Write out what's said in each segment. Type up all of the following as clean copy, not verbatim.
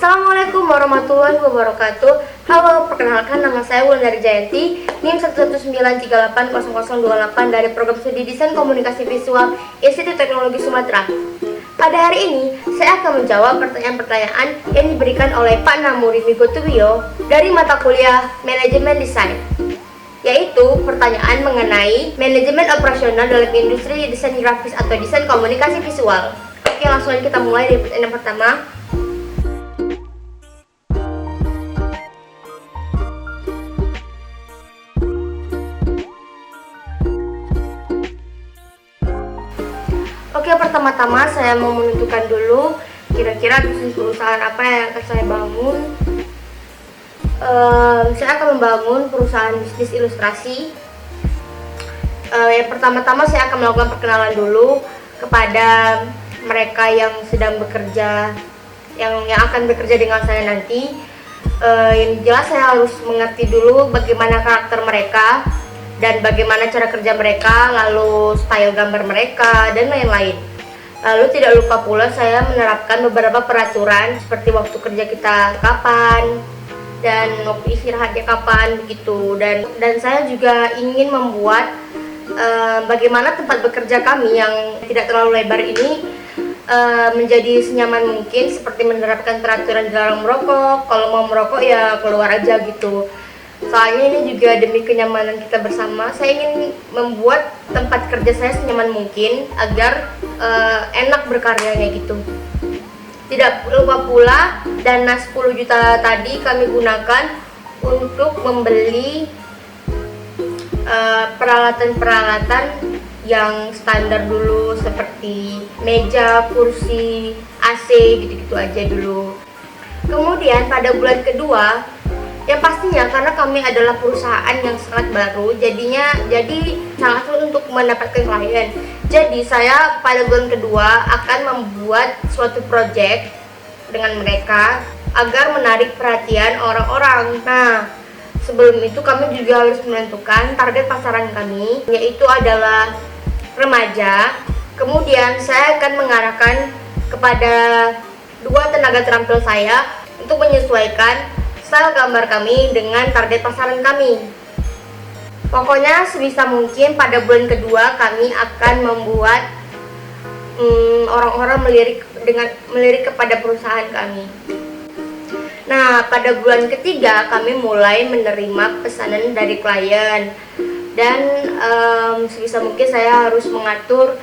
Assalamualaikum warahmatullahi wabarakatuh. Halo, perkenalkan nama saya Wulandari Jayanti, NIM 119380028 dari Program Studi Desain Komunikasi Visual Institut Teknologi Sumatera. Pada hari ini, saya akan menjawab pertanyaan-pertanyaan yang diberikan oleh Pak Namuri Migotuwio dari mata kuliah Manajemen Desain, yaitu pertanyaan mengenai manajemen operasional dalam industri desain grafis atau desain komunikasi visual. Oke, langsung aja kita mulai dari pertanyaan pertama. Oke, pertama-tama saya mau menentukan dulu kira-kira bisnis perusahaan apa yang akan saya bangun. Saya akan membangun perusahaan bisnis ilustrasi. Yang pertama-tama saya akan melakukan perkenalan dulu kepada mereka yang sedang bekerja, yang akan bekerja dengan saya nanti. Yang jelas saya harus mengerti dulu bagaimana karakter mereka dan bagaimana cara kerja mereka, lalu style gambar mereka, dan lain-lain. Lalu tidak lupa pula saya menerapkan beberapa peraturan seperti waktu kerja kita kapan dan waktu istirahatnya kapan begitu. Dan saya juga ingin membuat bagaimana tempat bekerja kami yang tidak terlalu lebar ini menjadi senyaman mungkin, seperti menerapkan peraturan dilarang merokok. Kalau mau merokok ya keluar aja gitu. Soalnya ini juga demi kenyamanan kita bersama. Saya ingin membuat tempat kerja saya senyaman mungkin agar enak berkaryanya gitu. Tidak lupa pula dana 10 juta tadi kami gunakan untuk membeli peralatan-peralatan yang standar dulu, seperti meja, kursi, AC, gitu-gitu aja dulu. Kemudian pada bulan kedua, ya pastinya karena kami adalah perusahaan yang sangat baru, jadi sangat sulit untuk mendapatkan klien. Jadi saya pada bulan kedua akan membuat suatu project dengan mereka agar menarik perhatian orang-orang. Nah, sebelum itu kami juga harus menentukan target pasaran kami, yaitu adalah remaja. Kemudian saya akan mengarahkan kepada dua tenaga terampil saya untuk menyesuaikan style gambar kami dengan target pasaran kami. Pokoknya sebisa mungkin pada bulan kedua kami akan membuat orang-orang melirik kepada perusahaan kami. Nah, pada bulan ketiga kami mulai menerima pesanan dari klien, dan sebisa mungkin saya harus mengatur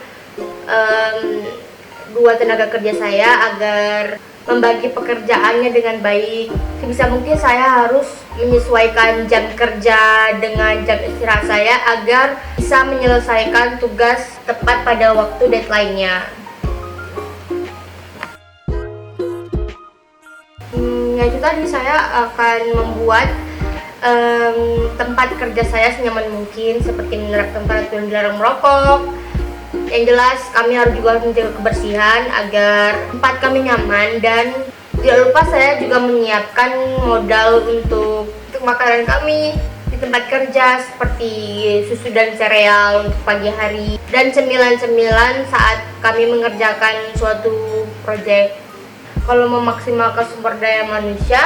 dua tenaga kerja saya agar membagi pekerjaannya dengan baik. Sebisa mungkin saya harus menyesuaikan jam kerja dengan jam istirahat saya agar bisa menyelesaikan tugas tepat pada waktu deadline-nya. Itu tadi saya akan membuat tempat kerja saya senyaman mungkin, seperti menerapkan peraturan dilarang merokok. Yang jelas kami harus juga menjaga kebersihan agar tempat kami nyaman, dan tidak lupa saya juga menyiapkan modal untuk makanan kami di tempat kerja, seperti susu dan sereal untuk pagi hari dan cemilan-cemilan saat kami mengerjakan suatu proyek. Kalau memaksimalkan sumber daya manusia,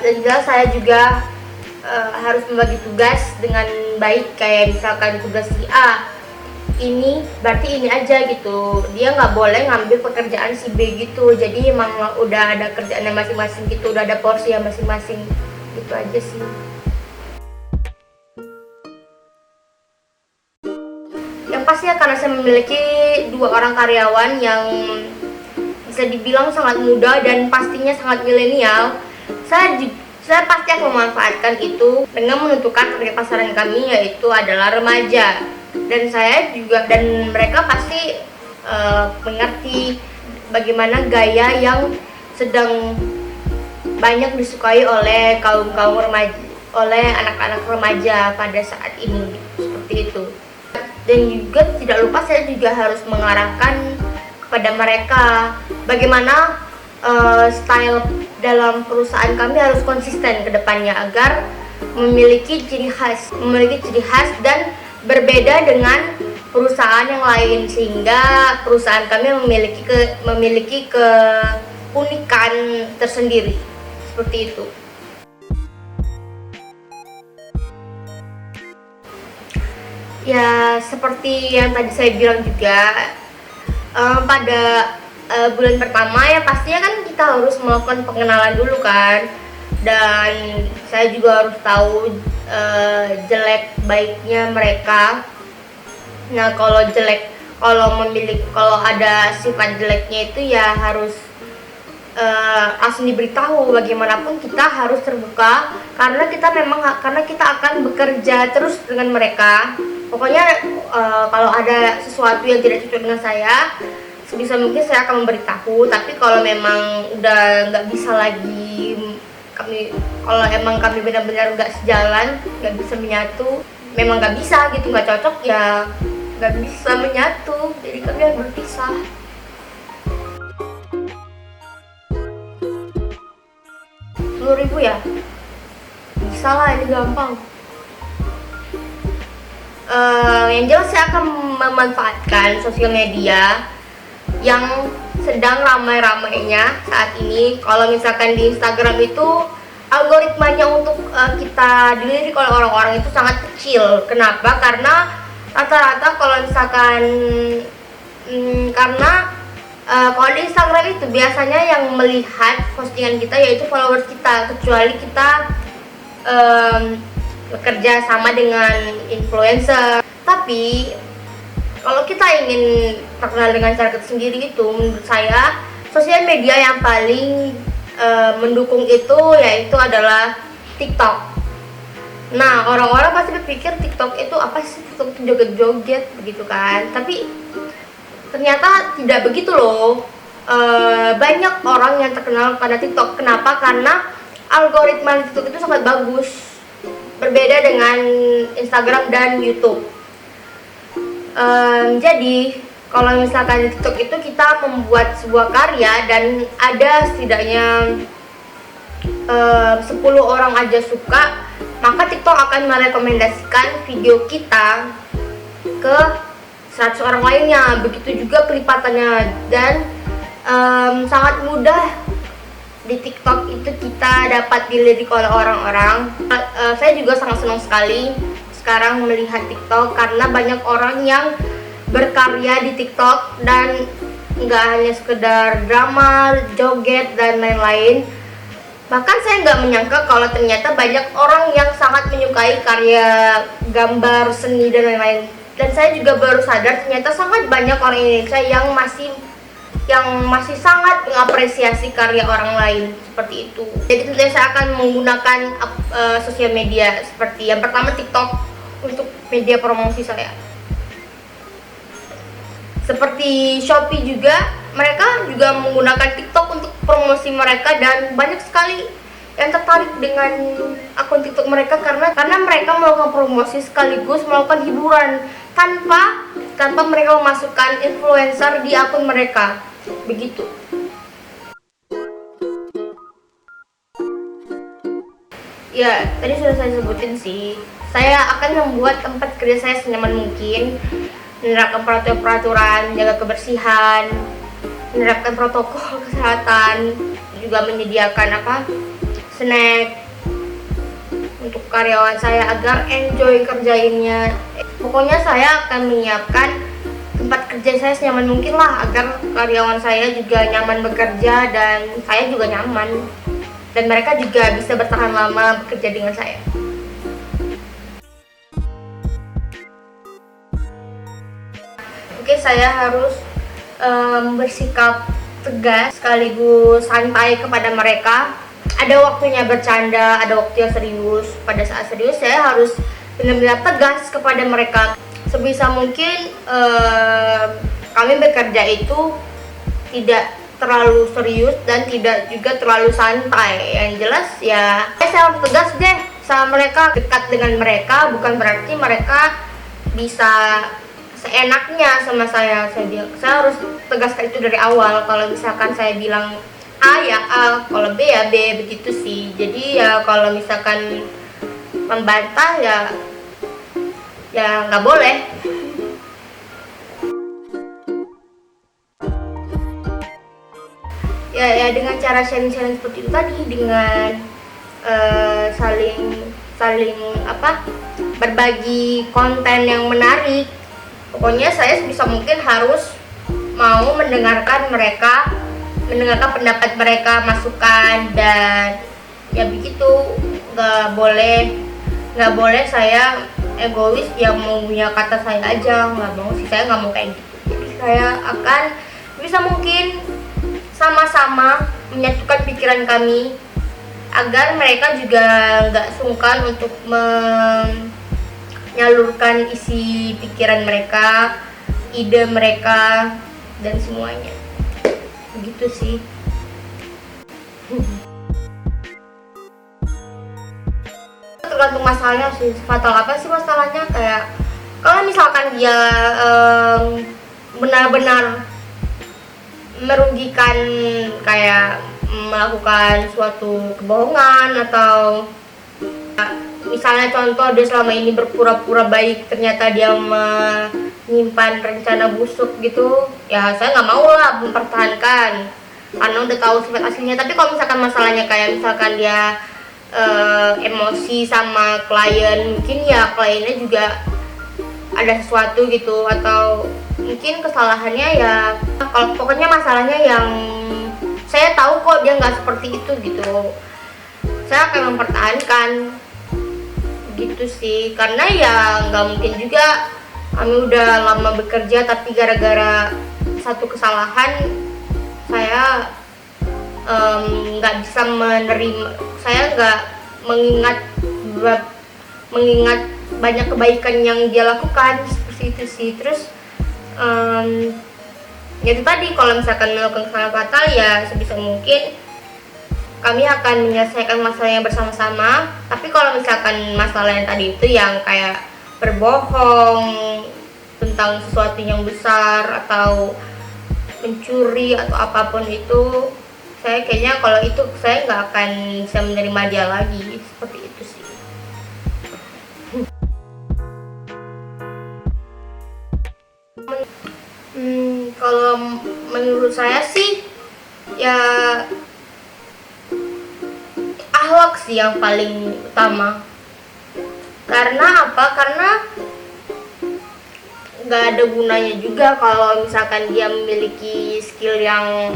dan jelas saya juga harus membagi tugas dengan baik. Kayak misalkan tugas si A ini berarti ini aja gitu, dia nggak boleh ngambil pekerjaan si B gitu. Jadi emang udah ada kerjaannya masing-masing gitu, udah ada porsi yang masing-masing gitu aja sih. Yang pasti ya, karena saya memiliki dua orang karyawan yang bisa dibilang sangat muda dan pastinya sangat milenial, saya pasti akan memanfaatkan itu dengan menentukan target pasaran kami, yaitu adalah remaja. Dan mereka pasti mengerti bagaimana gaya yang sedang banyak disukai oleh kaum remaja, oleh anak-anak remaja pada saat ini, seperti itu. Dan juga tidak lupa saya juga harus mengarahkan kepada mereka bagaimana style dalam perusahaan kami harus konsisten ke depannya agar memiliki ciri khas dan berbeda dengan perusahaan yang lain, sehingga perusahaan kami memiliki keunikan tersendiri seperti itu. Ya seperti yang tadi saya bilang juga, pada bulan pertama ya pastinya kan kita harus melakukan pengenalan dulu kan, dan saya juga harus tahu jelek baiknya mereka. Nah kalau ada sifat jeleknya itu ya harus langsung diberitahu. Bagaimanapun kita harus terbuka karena kita akan bekerja terus dengan mereka. Pokoknya kalau ada sesuatu yang tidak cocok dengan saya, sebisa mungkin saya akan memberitahu. Tapi kalau memang udah nggak bisa lagi, kalau emang kami benar-benar nggak sejalan, nggak bisa menyatu, memang nggak bisa gitu, nggak cocok ya nggak bisa menyatu, jadi kami harus berpisah. Rp10.000 ya? Bisa lah, ini gampang. Yang jelas saya akan memanfaatkan sosial media yang sedang ramai-ramainya saat ini. Kalau misalkan di Instagram itu algoritmanya untuk kita dilirik oleh orang-orang itu sangat kecil. Kenapa? Karena rata-rata kalau misalkan kalau di Instagram itu biasanya yang melihat postingan kita yaitu followers kita, kecuali kita bekerja sama dengan influencer. Tapi kalau kita ingin terkenal dengan cara kita sendiri, itu menurut saya sosial media yang paling mendukung itu yaitu adalah TikTok. Nah orang-orang pasti berpikir TikTok itu apa sih, TikTok itu joget-joget begitu kan, tapi ternyata tidak begitu loh. Banyak orang yang terkenal pada TikTok. Kenapa? Karena algoritma TikTok itu sangat bagus, berbeda dengan Instagram dan YouTube. Jadi kalau misalkan di TikTok itu kita membuat sebuah karya dan ada setidaknya 10 orang aja suka, maka TikTok akan merekomendasikan video kita ke 100 orang lainnya. Begitu juga kelipatannya, dan sangat mudah di TikTok itu kita dapat dilirik oleh orang-orang. Saya juga sangat senang sekali sekarang melihat TikTok karena banyak orang yang berkarya di TikTok dan nggak hanya sekedar drama, joget dan lain-lain. Bahkan saya nggak menyangka kalau ternyata banyak orang yang sangat menyukai karya gambar, seni dan lain-lain. Dan saya juga baru sadar ternyata sangat banyak orang Indonesia yang masih sangat mengapresiasi karya orang lain seperti itu. Jadi tentunya saya akan menggunakan sosial media seperti yang pertama TikTok untuk media promosi saya. Seperti Shopee juga, mereka juga menggunakan TikTok untuk promosi mereka, dan banyak sekali yang tertarik dengan akun TikTok mereka karena mereka melakukan promosi sekaligus melakukan hiburan tanpa mereka memasukkan influencer di akun mereka. Begitu. Ya, tadi sudah saya sebutin sih. Saya akan membuat tempat kerja saya senyaman mungkin, menerapkan peraturan, jaga kebersihan, menerapkan protokol kesehatan, juga menyediakan snack untuk karyawan saya agar enjoy kerjainnya. Pokoknya saya akan menyiapkan tempat kerja saya senyaman mungkin lah agar karyawan saya juga nyaman bekerja dan saya juga nyaman, dan mereka juga bisa bertahan lama bekerja dengan saya. Oke, saya harus bersikap tegas sekaligus santai kepada mereka. Ada waktunya bercanda, ada waktu yang serius. Pada saat serius saya harus benar-benar tegas kepada mereka. Sebisa mungkin kami bekerja itu tidak terlalu serius dan tidak juga terlalu santai. Yang jelas ya saya harus tegas deh sama mereka. Dekat dengan mereka bukan berarti mereka bisa seenaknya sama saya. Saya harus tegaskan itu dari awal. Kalau misalkan saya bilang A ya A, kalau B ya B, begitu sih. Jadi ya kalau misalkan membantah ya nggak boleh. ya dengan cara sharing-sharing seperti itu tadi, dengan saling berbagi konten yang menarik. Pokoknya saya sebisa mungkin harus mau mendengarkan pendapat mereka, masukan, dan ya begitu. Nggak boleh saya egois yang mau punya kata saya aja, nggak mau sih, saya nggak mau kayak gitu. Jadi saya akan bisa mungkin sama-sama menyatukan pikiran kami agar mereka juga nggak sungkan untuk menyalurkan isi pikiran mereka, ide mereka, dan semuanya. Begitu sih. Tergantung masalahnya sih, fatal apa sih masalahnya. Kayak kalau misalkan dia benar-benar merugikan, kayak melakukan suatu kebohongan, atau misalnya contoh dia selama ini berpura-pura baik, ternyata dia menyimpan rencana busuk gitu, ya saya nggak mau lah mempertahankan karena udah tahu sifat aslinya. Tapi kalau misalkan masalahnya kayak misalkan dia emosi sama klien, mungkin ya kliennya juga ada sesuatu gitu, atau mungkin kesalahannya ya, kalau pokoknya masalahnya yang saya tahu kok dia nggak seperti itu gitu, saya akan mempertahankan gitu sih. Karena ya nggak mungkin juga kami udah lama bekerja tapi gara-gara satu kesalahan saya nggak bisa menerima, saya nggak mengingat banyak kebaikan yang dia lakukan, seperti itu sih. Terus ya itu tadi, kalau misalkan melakukan kesalahan fatal ya sebisa mungkin kami akan menyelesaikan masalahnya bersama-sama. Tapi kalau misalkan masalah yang tadi itu yang kayak berbohong tentang sesuatu yang besar atau mencuri atau apapun itu, saya kayaknya kalau itu saya nggak akan bisa menerima dia lagi, seperti itu sih. Kalau menurut saya sih ya akhlak sih yang paling utama. Karena apa? Karena nggak ada gunanya juga kalau misalkan dia memiliki skill yang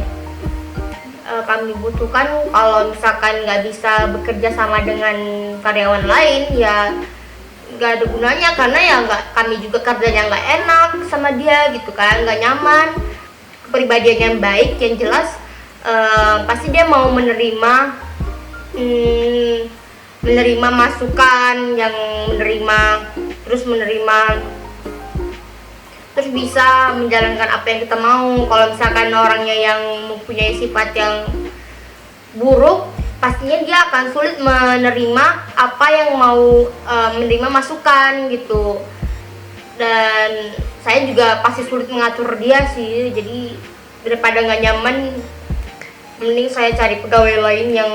kami butuhkan, kalau misalkan nggak bisa bekerja sama dengan karyawan lain, ya nggak ada gunanya. Karena ya kami juga kerjanya nggak enak sama dia gitu kan, nggak nyaman. Kepribadian yang baik, yang jelas pasti dia mau menerima masukan, yang menerima terus bisa menjalankan apa yang kita mau. Kalau misalkan orangnya yang mempunyai sifat yang buruk, pastinya dia akan sulit menerima menerima masukan gitu. Dan saya juga pasti sulit mengatur dia sih. Jadi daripada nggak nyaman, mending saya cari pegawai lain yang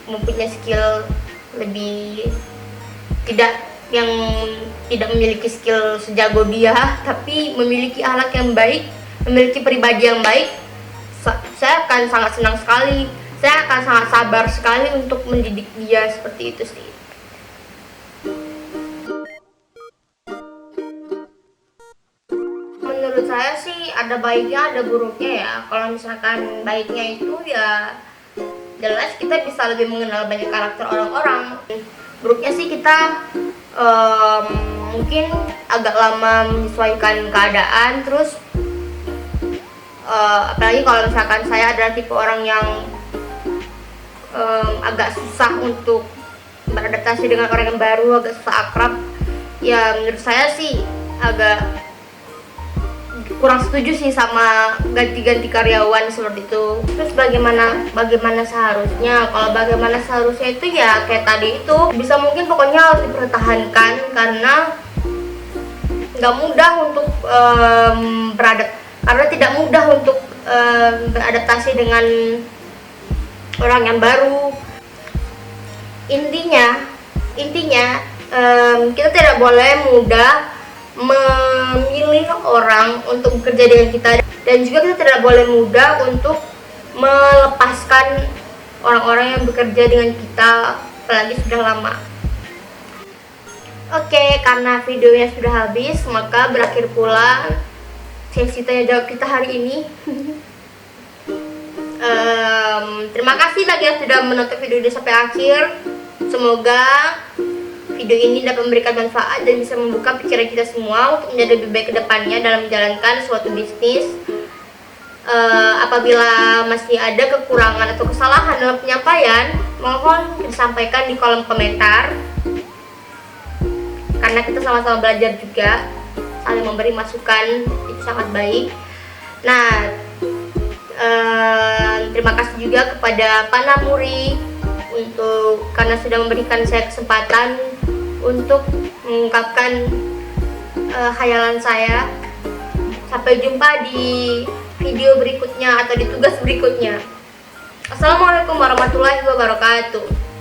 mempunyai skill lebih, yang tidak memiliki skill sejago dia, tapi memiliki akhlak yang baik, memiliki pribadi yang baik. Saya akan sangat senang sekali, saya akan sangat sabar sekali untuk mendidik dia, seperti itu sih. Menurut saya sih ada baiknya, ada buruknya ya. Kalau misalkan baiknya itu ya jelas kita bisa lebih mengenal banyak karakter orang-orang. Buruknya sih kita mungkin agak lama menyesuaikan keadaan. Terus apalagi kalau misalkan saya adalah tipe orang yang agak susah untuk beradaptasi dengan orang yang baru, agak susah akrab. Ya menurut saya sih agak kurang setuju sih sama ganti-ganti karyawan seperti itu. Terus bagaimana seharusnya? Kalau bagaimana seharusnya itu ya kayak tadi itu, bisa mungkin pokoknya harus dipertahankan, karena nggak mudah untuk tidak mudah untuk beradaptasi dengan orang yang baru. Intinya kita tidak boleh mudah memilih orang untuk bekerja dengan kita, dan juga kita tidak boleh mudah untuk melepaskan orang-orang yang bekerja dengan kita, apalagi sudah lama. Oke, karena videonya sudah habis, maka berakhir pula sesi tanya jawab kita hari ini. Terima kasih bagi yang sudah menonton video ini sampai akhir. Semoga video ini dapat memberikan manfaat dan bisa membuka pikiran kita semua untuk menjadi lebih baik ke depannya dalam menjalankan suatu bisnis. Apabila masih ada kekurangan atau kesalahan dalam penyampaian, mohon disampaikan di kolom komentar, karena kita sama-sama belajar juga, saling memberi masukan itu sangat baik. Nah, terima kasih juga kepada Pak Namuri karena sudah memberikan saya kesempatan untuk mengungkapkan khayalan saya. Sampai jumpa di video berikutnya atau di tugas berikutnya. Assalamualaikum warahmatullahi wabarakatuh.